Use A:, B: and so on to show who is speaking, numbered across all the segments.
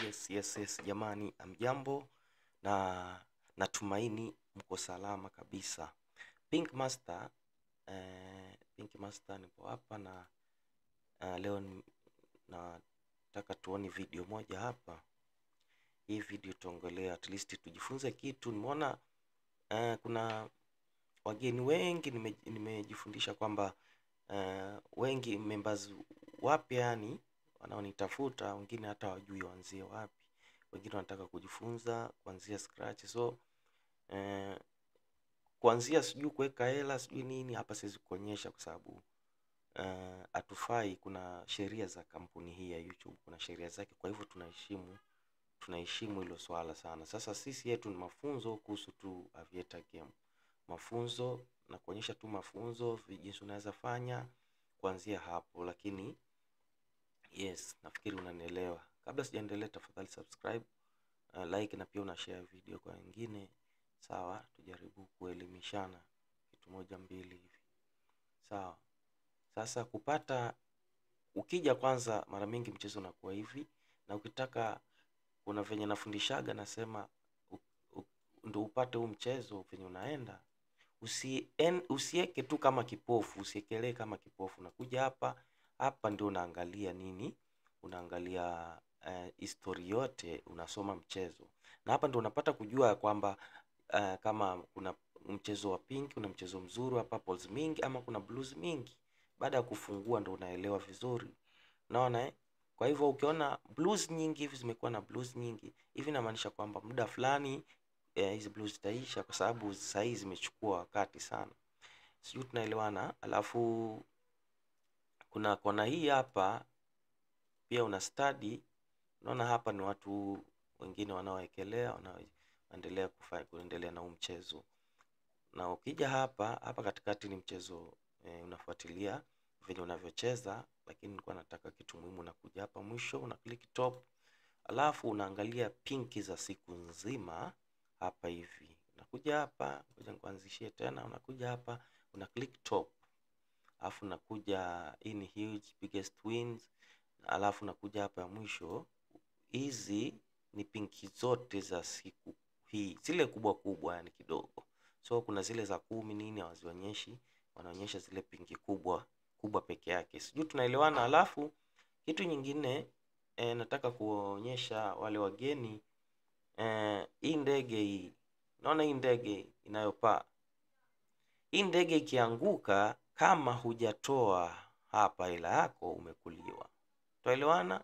A: Yes, jamani, amjambo na natumaini mko salama kabisa. Pink Master nipo hapa na leo nataka tuone video moja hapa. Hii video tuongelea at least tujifunze kitu. Nimeona kuna wageni wengi nimejifundisha kwamba wengi members wapya yani wanaonitafuta, wengine hata wajui waanzie wapi. Wengine wanataka kujifunza kuanzia scratch. So kuanzia sijui kuweka hela sijui nini, hapa siwezi kuonyesha kwa sababu hatufai. Kuna sheria za kampuni hii ya YouTube, kuna sheria zake, kwa hivyo tunaheshimu hilo swala sana. Sasa sisi yetu ni mafunzo kuhusu tu Aviator game, mafunzo na kuonyesha tu mafunzo jinsi unaweza fanya kuanzia hapo. Lakini yes, nafikiri unanielewa. Kabla sijaendelea, tafadhali subscribe, like na pia una share video kwa wengine. Sawa, tujaribu kuelimishana kitu moja mbili hivi. Sawa. Sasa ukija kwanza, mara mingi mchezo unakuwa hivi, na ukitaka, kuna venye nafundishaga nasema ndio upate huu mchezo venye unaenda, usieke tu kama kipofu, usiekelee kama kipofu. Unakuja hapa ndio unaangalia nini? Unaangalia history yote, unasoma mchezo. Na hapa ndio unapata kujua kwamba kama kuna mchezo wa pink, kuna mchezo mzuri wa purples mingi ama kuna blues mingi. Baada ya kufungua ndio unaelewa vizuri. Unaona Kwa hivyo ukiona blues nyingi hivi, zimekuwa na blues nyingi hivi, inamaanisha kwamba muda fulani hizi blues zitaisha, kwa sababu saa hizi zimechukua wakati sana. Sijui tunaelewana. Alafu kuna kona hii hapa pia una study. Unaona hapa ni watu wengine wanaoekelea, kuendelea na huu mchezo. Na ukija hapa katikati ni mchezo unafuatilia vile unavyocheza, lakini nilikuwa nataka kitu muhimu. Unakuja hapa mwisho, una click top, alafu unaangalia pinki za siku nzima hapa hivi. Unakuja hapa, ngoja nikuanzishie tena. Unakuja hapa, una click top, alafu unakuja in huge biggest wins, alafu unakuja hapa ya mwisho. Hizi ni pinki zote za siku hii, zile kubwa yani kidogo. So kuna zile za 10 nini hawazionyeshi, wanaonyesha zile pinki kubwa peke yake. Sijui tunaelewana. Alafu kitu nyingine nataka kuonyesha wale wageni hii ndege hii. Naona hii ndege inayopaa. Hii ndege ikianguka, kama hujatoa hapa hela yako, umekuliwa. Tunaelewana?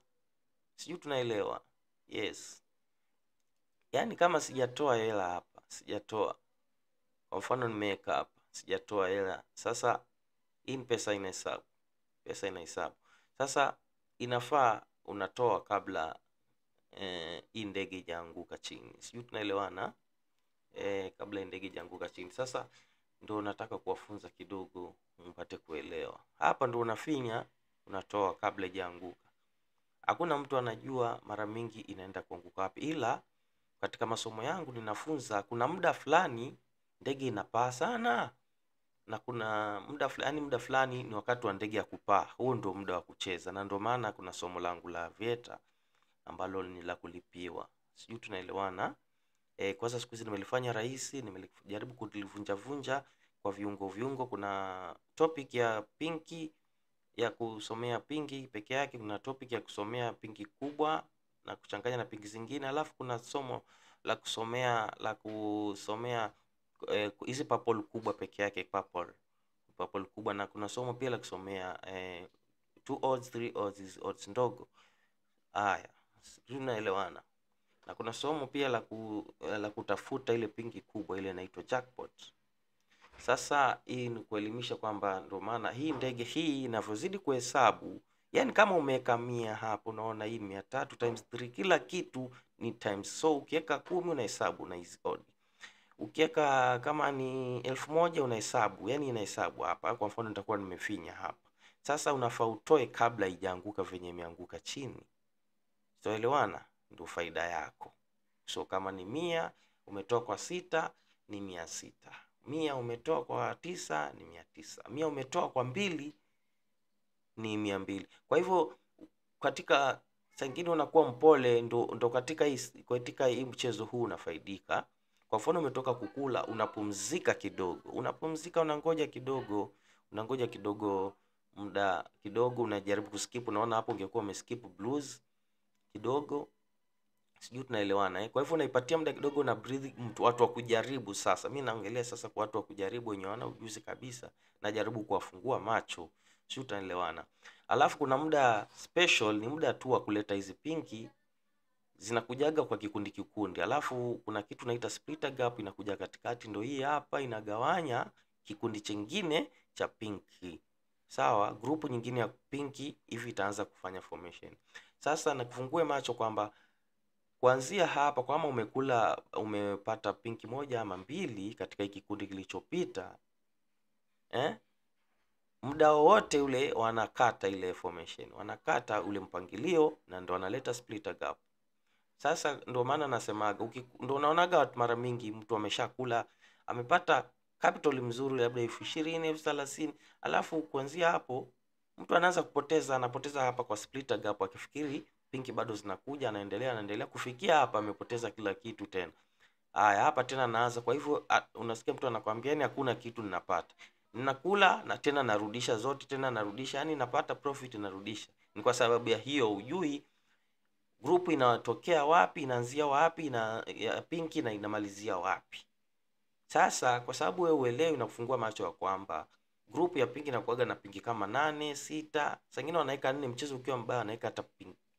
A: Sijui tunaelewa. Yes. Yaani kama sijatoa hela hapa, sijatoa. Kwa mfano nimeweka hapa, sijatoa hela. Sasa hii pesa inahesabu. Sasa inafaa unatoa kabla hii ndege haijaanguka chini. Sijui tunaelewana? Kabla ndege haijaanguka chini. Sasa ndio nataka kuwafunza kidogo mpate kuelewa. Hapa ndio unafinya, unatoa kabla haijaanguka. Hakuna mtu anajua mara mingi inaenda kuanguka wapi, ila katika masomo yangu ninafunza kuna muda fulani ndege inapaa sana, na kuna muda fulani ni wakati wa ndege ya kupaa. Huo ndio muda wa kucheza, na ndio maana kuna somo langu la Aviator ambalo ni la kulipiwa. Sijui tunaelewana? Kwanza siku hizi nimelifanya rahisi, nimejaribu kulivunja kwa viungo. Kuna topic ya pinki, ya kusomea pinki peke yake. Kuna topic ya kusomea pinki kubwa na kuchanganya na pinki zingine. Alafu kuna somo la kusomea hizi purple kubwa peke yake, purple kubwa. Na kuna somo pia la kusomea 2 odds, 3 odds, hizi odds ndogo. Haya, tunaelewana. Na kuna somo pia la kutafuta ile pinki kubwa, ile inaitwa jackpot. Sasa hii ni kuelimisha kwamba ndio maana hii ndege hii inavyozidi kuhesabu, yani kama umeweka 100 hapo, unaona hii 300 times 3, kila kitu ni times. So ukiweka 10 unahesabu na hizi odd. Ukiweka kama ni 1000 unahesabu, yani inahesabu hapa. Kwa mfano nitakuwa nimefinya hapa. Sasa unafaa utoe kabla haijaanguka venye imeanguka chini. Tuelewana? Ndio faida yako. So kama ni 100 umetoa kwa 6 ni 600. 100 umetoa kwa 9 ni 900. 100 umetoa kwa 2 ni 200. Kwa hivyo katika Sangine unakuwa mpole, ndo katika hii mchezo huu unafaidika. Kwa mfano umetoka kukula, unapumzika kidogo. Unapumzika, unangoja kidogo, muda kidogo, unajaribu kuskip. Unaona hapo ungekuwa umeskip blues kidogo. Sijui tunaelewana eh? Kwa hivyo unaipatia muda kidogo na breathe, watu wa kujaribu sasa. Mimi naongelea sasa kwa watu wa kujaribu wenye wana ujuzi kabisa, najaribu kuwafungua macho. Sijui tunaelewana. Alafu kuna muda special, ni muda tu wa kuleta hizi pinki, zinakujaga kwa kikundi. Alafu kuna kitu naita splitter gap inakuja katikati, ndio hii hapa inagawanya kikundi chingine cha pinki. Sawa, grupu nyingine ya pinki hivi itaanza kufanya formation. Sasa nakufungue macho kwamba kuanzia hapa kama umepata pinki moja ama mbili katika kikundi kilichopita, muda wote ule wanakata ile formation, wanakata ule mpangilio na ndo wanaleta splitter gap. Sasa ndo maana nasemaga, ndo unaonaga watu mara mingi mtu ameshakula, amepata capital mzuri labda 20,000, 30,000, alafu kuanzia hapo mtu anaanza anapoteza hapa kwa splitter gap, akifikiri pinki bado zinakuja, anaendelea kufikia hapa amepoteza kila kitu tena. Haya, hapa tena naanza. Kwa hivyo unasikia mtu anakuambia yani hakuna kitu ninapata. Ninakula na tena narudisha zote, tena narudisha, yani napata profit narudisha. Ni kwa sababu ya hiyo ujui group inatokea wapi, inaanzia wapi ya pinki na inamalizia wapi. Sasa kwa sababu wewe uelewi na kufungua macho ya kwamba group ya pinki inakuaga na pinki kama 8, 6, sangine wanaweka 4, mchezo ukiwa mbaya wanaweka hata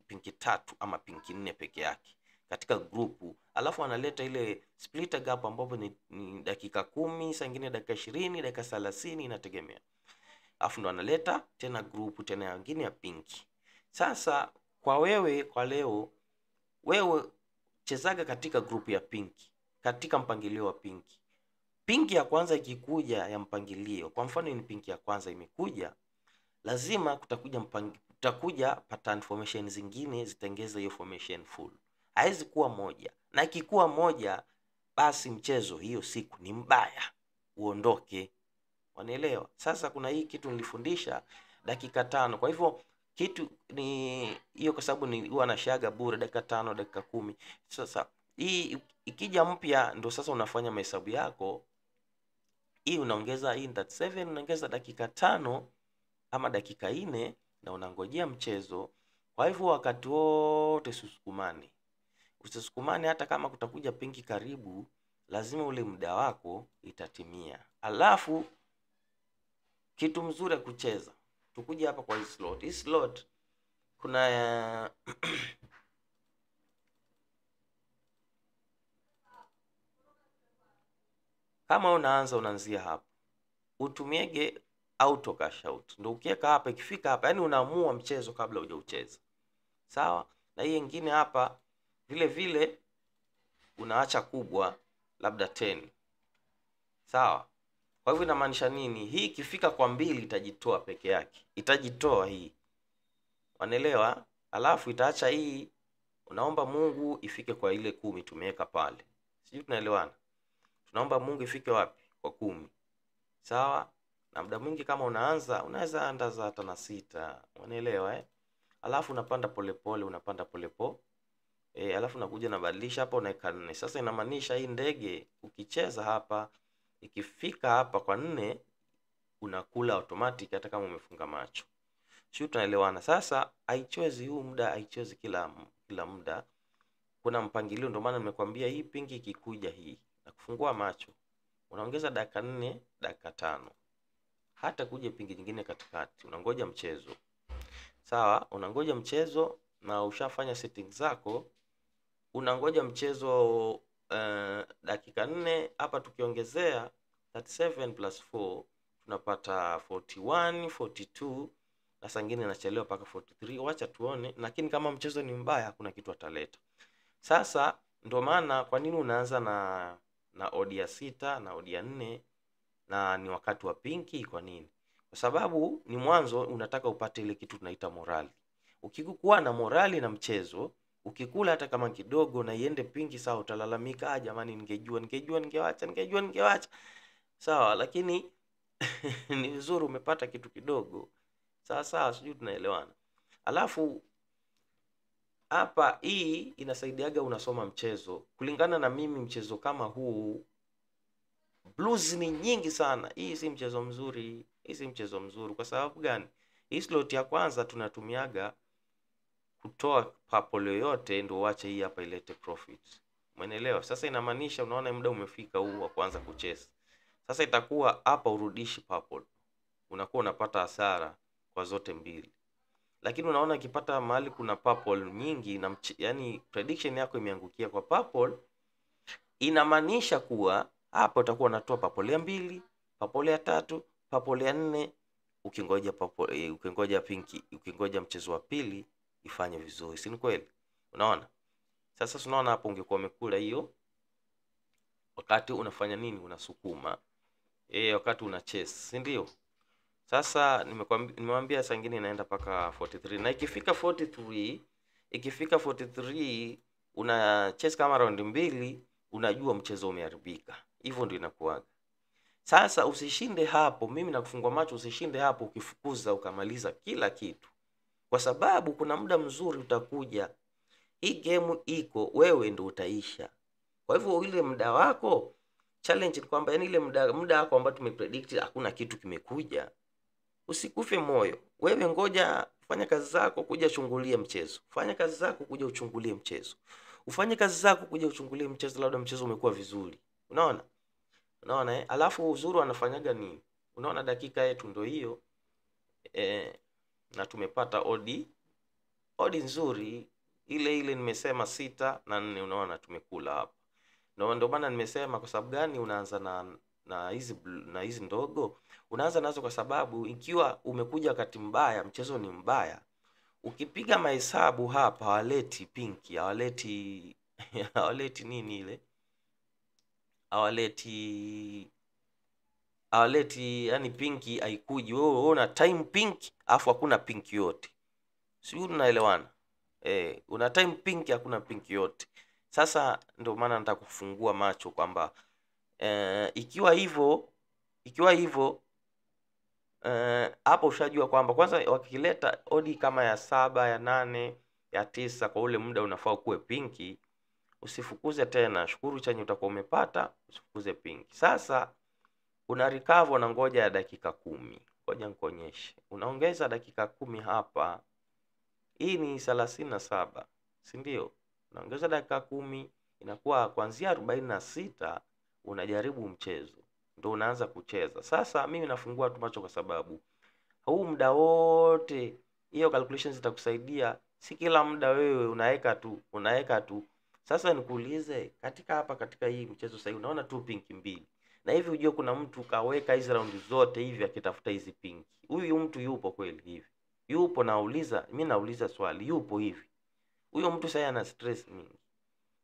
A: pinki 3 ama pinki 4 peke yake katika grupu. Alafu analeta ile splitter gap ambapo ni dakika 10, sangine dakika 20, dakika 30, inategemea. Alafu ndo analeta tena grupu tena nyingine ya pinki. Sasa kwa leo wewe chezaga katika grupu ya pinki, katika mpangilio wa pinki. Pinki ya kwanza ikikuja ya mpangilio, kwa mfano ni pinki ya kwanza imekuja, lazima kutakuja pattern formation zingine zitengeze hiyo formation full. Haiwezi kuwa moja. Na ikikuwa moja, basi mchezo hiyo siku ni mbaya, uondoke. Wanaelewa? Sasa kuna hii kitu nilifundisha dakika 5. Kwa hivyo kitu ni hiyo, kwa sababu ni huwa nashaga bure dakika 5, dakika 10. Sasa hii ikija mpya ndo sasa unafanya mahesabu yako. Hii unaongeza hii 37, unaongeza dakika 5 ama dakika 4 na unangojea mchezo. Kwa hivyo wakati wote usisukumane, hata kama kutakuja pinki karibu, lazima ule muda wako itatimia. Alafu kitu mzuri ya kucheza, tukuja hapa kwa hii slot. Hii slot kuna kama unaanzia hapa, utumiege auto cash out. Ndio ukiweka hapa, ikifika hapa yani unaamua mchezo kabla hujaucheza. Sawa? Na hii nyingine hapa vile unaacha kubwa labda 10. Sawa? Kwa hivyo inamaanisha nini? Hii ikifika kwa 2 itajitoa peke yake. Itajitoa hii. Wanaelewa? Alafu itaacha hii, unaomba Mungu ifike kwa ile 10 tumeweka pale. Sijui tunaelewana? Tunaomba Mungu ifike wapi? Kwa 10. Sawa? Na muda mwingi kama unaweza andaza hata na 6. Wanaelewa eh? Alafu unapanda polepole, alafu unakuja nabadilisha hapa unaweka 4. Sasa inamaanisha hii ndege ukicheza hapa, ikifika hapa kwa 4 unakula automatic hata kama umefunga macho. Sio, tunaelewana? Sasa haichezi huu muda, haichezi kila muda. Kuna mpangilio, ndio maana nimekwambia hii pinki ikikuja hii na kufungua macho, unaongeza dakika 4, dakika 5. Hata kuja pinki nyingine katikati, unangoja mchezo. Sawa, unangoja mchezo na ushafanya settings zako. Unangoja mchezo dakika 4. Hapa tukiongezea 37 plus 4 tunapata 41, 42 na sangine inachelewa mpaka 43. Wacha tuone, lakini kama mchezo ni mbaya hakuna kitu ataleta. Sasa ndio maana kwa nini unaanza na odd ya 6 na odd ya 4 na ni wakati wa pinki? Kwa nini? Kwa sababu ni mwanzo unataka upate ile kitu tunaita morali. Ukikuwa na morali na mchezo, ukikula hata kama kidogo na iende pinki, sawa, utalalamika, jamani ningejua ningewacha. Sawa, lakini ni vizuri umepata kitu kidogo. Sawa, sijui tunaelewana. Alafu hapa hii inasaidiaga unasoma mchezo. Kulingana na mimi, mchezo kama huu blues ni nyingi sana. Hii si mchezo mzuri. Hii si mchezo mzuri. Kwa sababu gani? Hii slot ya kwanza tunatumiaga kutoa purple yoyote ndio uache hii hapa ilete profit. Umeelewa? Sasa inamaanisha unaona muda umefika huu wa kuanza kucheza. Sasa itakuwa hapa urudishi purple. Unakuwa unapata hasara kwa zote mbili. Lakini unaona ikipata mahali kuna purple nyingi na yani prediction yako imeangukia kwa purple, inamaanisha kuwa hapa utakuwa unatoa purple ya 2, purple ya 3, purple ya 4 ukingoja purple, ukingoja pinki, ukingoja mchezo wa pili ifanye vizuri. Si ni kweli? Unaona? Sasa tunaona hapo ungekuwa umekula hiyo wakati unafanya nini? Unasukuma. Wakati una chase, si ndio? Sasa nimewambia saa nyingine inaenda paka 43 na ikifika 43 una chase kama round 2, unajua mchezo umeharibika. Hivyo ndio inakuaga. Sasa usishinde hapo, mimi nakufungua macho, usishinde hapo ukifukuza ukamaliza kila kitu. Kwa sababu kuna muda mzuri utakuja. Hii game iko, wewe ndio utaisha. Kwa hivyo ile muda wako, challenge ni kwamba yani ile muda wako ambao tumepredict hakuna kitu kimekuja. Usikufe moyo. Wewe ngoja, fanya kazi zako, kuja chungulia mchezo. Fanya kazi zako, kuja uchungulie mchezo. Ufanye kazi zako, kuja uchungulie mchezo, labda mchezo umekuwa vizuri. Unaona? Unaona Alafu uzuri wanafanyaga nini? Unaona dakika yetu ndio hiyo. Na tumepata odi nzuri. Ile nimesema 6 na 4, unaona tumekula hapa. Ndio maana nimesema kwa sababu gani unaanza na hizi ndogo. Unaanza nazo kwa sababu ikiwa umekuja wakati mbaya, mchezo ni mbaya, ukipiga mahesabu hapa hawaleti pinki, hawaleti nini ile? Hawaleti yani pinki haikuji. Wewe una time pinki afu hakuna pinki yote. Sio, unaelewana? Una time pinki hakuna pinki yote. Sasa ndio maana nataka kufungua macho kwamba ikiwa hivyo hapo ushajua kwamba kwanza wakileta odi kama ya 7, ya 8, ya 9 kwa ule muda unafaa kuwe pinki, usifukuze tena. Shukuru chenye utakuwa umepata, usifukuze pinki. Sasa una recover na ngoja ya dakika 10. Ngoja nikuonyeshe. Unaongeza dakika 10 hapa. Hii ni 37, si ndio? Unaongeza dakika 10, inakuwa kuanzia 46 unajaribu mchezo. Ndio unaanza kucheza. Sasa mimi nafungua tu macho kwa sababu huu muda wote hiyo calculations zitakusaidia. Si kila muda wewe unaweka tu. Sasa nikuulize, katika hii mchezo sasa unaona tu pinki 2. Na hivi unajua kuna mtu kaweka hizo round zote hivi akitafuta hizi pinki. Huyu mtu yupo kweli hivi? Yupo? Mimi nauliza swali, yupo hivi? Huyo mtu sasa ana stress mingi.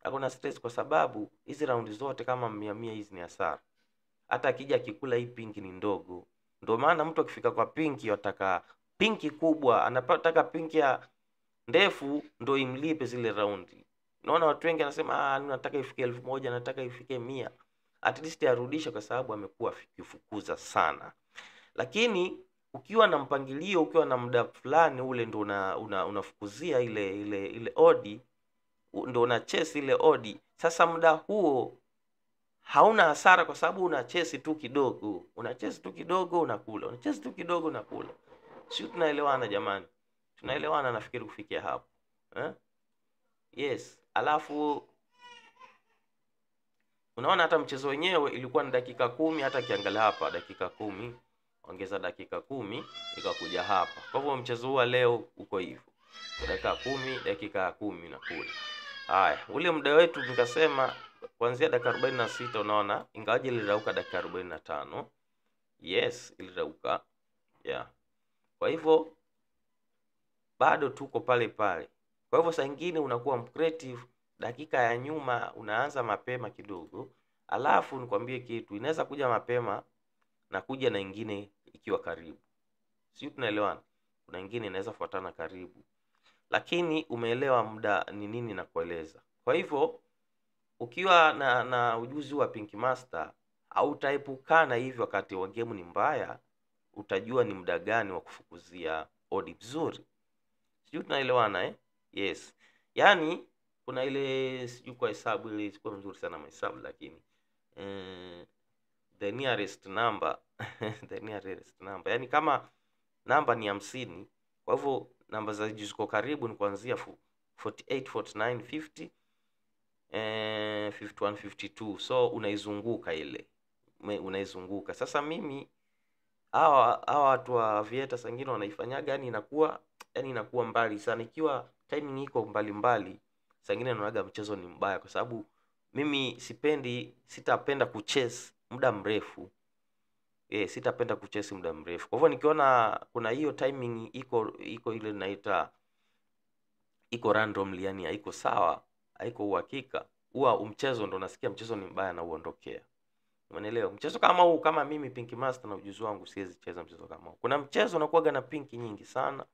A: Hakuna stress kwa sababu hizi round zote kama 100 hizi ni hasara. Hata akija akikula hii pinki ni ndogo. Ndio maana mtu akifika kwa pinki ataka pinki kubwa, anataka pinki ya ndefu ndio imlipe zile raundi. Unaona watu wengi anasema nataka ifike 1000, nataka ifike 100. At least arudisha kwa sababu amekuwa kifukuza sana. Lakini ukiwa na mpangilio, ukiwa na muda fulani ule ndio unafukuzia ile odi, ndio una chase ile odi. Sasa muda huo hauna hasara kwa sababu una chase tu kidogo. Unakula. Una chase tu kidogo unakula. Sio, tunaelewana jamani? Tunaelewana nafikiri kufikia hapo. Yes. Alafu unaona hata mchezo wenyewe ilikuwa ni dakika 10, hata kiangalia hapa dakika 10, ongeza dakika 10 ikakuja hapa. Kwa hivyo mchezo huu leo uko hivyo. Dakika 10 nakula. Haya, ule muda wetu nikasema kuanzia dakika 46, unaona ingawaje ilirauka dakika 45. Yes, ilirauka. Yeah. Kwa hivyo bado tuko pale pale. Kwa hivyo saa nyingine unakuwa creative, dakika ya nyuma unaanza mapema kidogo. Alafu nikwambie kitu, inaweza kuja mapema na kuja na nyingine ikiwa karibu. Sio, tunaelewana? Kuna nyingine inaweza fuatana karibu. Lakini umeelewa muda ni nini na kueleza. Kwa hivyo ukiwa na ujuzi wa Pink Master hautaepukana hivi wakati wa game ni mbaya, utajua ni muda gani wa kufukuzia odi vizuri. Sio, tunaelewana Yes. Yaani kuna ile sijui kwa hesabu ile sikuwa mzuri sana mahesabu, lakini the nearest number the nearest number, yaani kama namba ni 50, kwa hivyo namba za ziko karibu ni kuanzia 48, 49, 50, 51, 52. So unaizunguka ile, unaizunguka. Sasa mimi hawa watu wa Vieta sangine wanaifanyaga, yani inakuwa mbali sana. Ikiwa timing iko mbali sangine naonaga mchezo ni mbaya, kwa sababu mimi sitapenda kuchase muda mrefu. Sitapenda kuchase muda mrefu. Kwa hivyo nikiona kuna hiyo timing iko ile naita iko randomly, yani haiko sawa, haiko uhakika, huwa mchezo ndo nasikia mchezo ni mbaya na uondokea. Umeelewa? Mchezo kama huu, kama mimi Pink Master na ujuzi wangu siwezi cheza mchezo kama huu. Kuna mchezo unakuwa na pinki nyingi sana.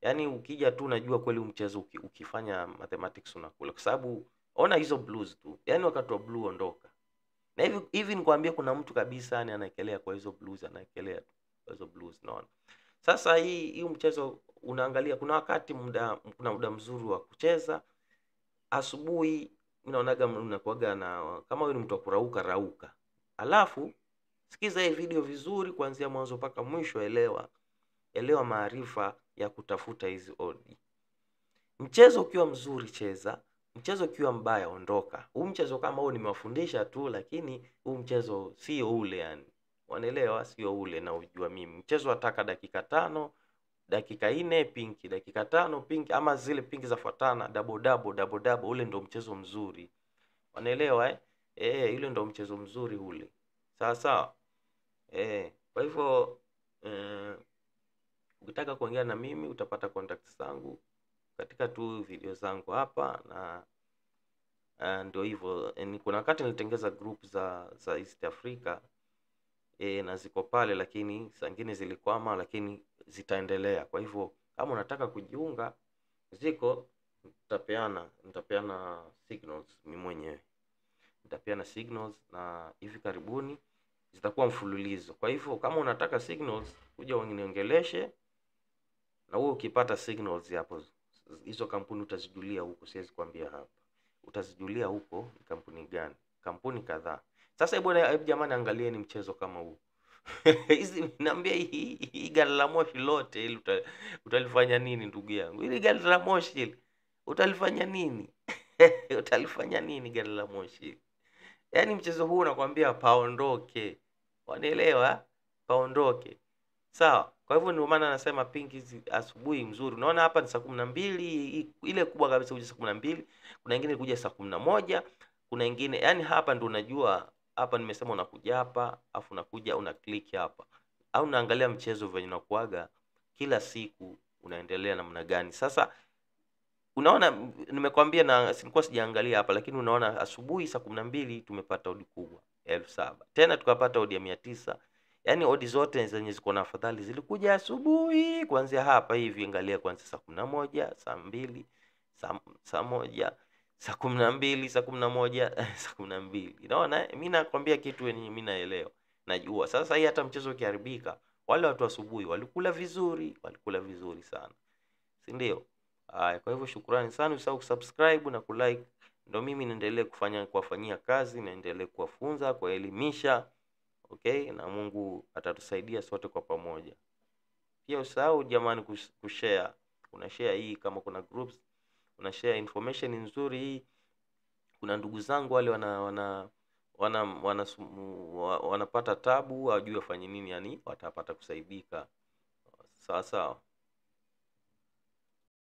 A: Yaani ukija tu unajua kweli mchezo ukifanya mathematics unakula, kwa sababu ona hizo blues tu. Yaani wakati wa blue ondoka. Na hivi nikwambia kuna mtu kabisa yani anaekelea kwa hizo blues, anaekelea kwa hizo blues, naona. Sasa hii mchezo unaangalia, kuna muda mzuri wa kucheza asubuhi. Mimi naonaga unakuaga na kama wewe ni mtu wa kurauka. Alafu sikiza hii video vizuri kuanzia mwanzo mpaka mwisho, elewa maarifa ya kutafuta hizi odi. Mchezo ukiwa mzuri cheza, mchezo ukiwa mbaya ondoka. Huu mchezo kama huu nimewafundisha tu, lakini huu mchezo sio ule, yani wanaelewa, sio ule na ujua mimi. Mchezo ataka dakika 5, dakika 4 pinki, dakika 5 pinki, ama zile pinki zafuatana double, ule ndo mchezo mzuri. Wanaelewa yule ndo mchezo mzuri ule. Sawa. Kwa hivyo ukitaka kuongea na mimi utapata contacts zangu katika tu video zangu hapa, na ndio hivyo. Kuna wakati nilitengeza group za East Africa na ziko pale, lakini zingine zilikwama, lakini zitaendelea. Kwa hivyo kama unataka kujiunga, ziko nitapeana signals mimi mwenyewe. Nitapeana signals na hivi karibuni zitakuwa mfululizo. Kwa hivyo kama unataka signals, kuja uniongeleshe, na wewe ukipata signals hapo, hizo kampuni utazijulia huko, siwezi kuambia hapa. Utazijulia huko ni kampuni gani, kampuni kadhaa. Sasa hebu jamani, angalieni mchezo kama huu. Hizi niambia, hii gari la moshi lote ili utalifanya nini ndugu yangu? Hili gari la moshi utalifanya nini? Utalifanya nini gari la moshi? Yaani mchezo huu nakwambia paondoke. Wanaelewa? Paondoke. Sawa. Kwa hivyo ndio maana nasema pinki asubuhi mzuri. Unaona hapa ni saa 12, ile kubwa kabisa kuja saa 12. Kuna nyingine kuja saa 11, kuna nyingine, yani hapa ndio unajua, hapa nimesema unakuja hapa, afu unakuja una click hapa. Au unaangalia mchezo venye unakuaga kila siku unaendelea namna gani. Sasa unaona, nimekwambia na silikuwa sijaangalia hapa, lakini unaona asubuhi saa 12 tumepata odi kubwa 7,000. Tena tukapata odi ya 900. Yaani odi zote zenye ziko na afadhali zilikuja asubuhi kuanzia hapa hivi. Angalia kuanzia saa 11, saa 2, saa 1, saa 12, saa 11, saa 12. Unaona, mimi nakwambia kitu mimi naelewa. Najua. Sasa hii hata mchezo ukiharibika, wale watu asubuhi walikula vizuri sana. Si ndio? Kwa hivyo shukrani sana, usahau kusubscribe na kulike. Ndio mimi naendelee kuwafanyia kazi, naendelee kuwafunza, kuelimisha. Okay, na Mungu atatusaidia sote kwa pamoja. Pia usahau jamani kushare. Una share hii kama kuna groups, una share information nzuri hii. Kuna ndugu zangu wale wanapata tabu, hawajui wafanye nini, yani watapata kusaidika. Sawa.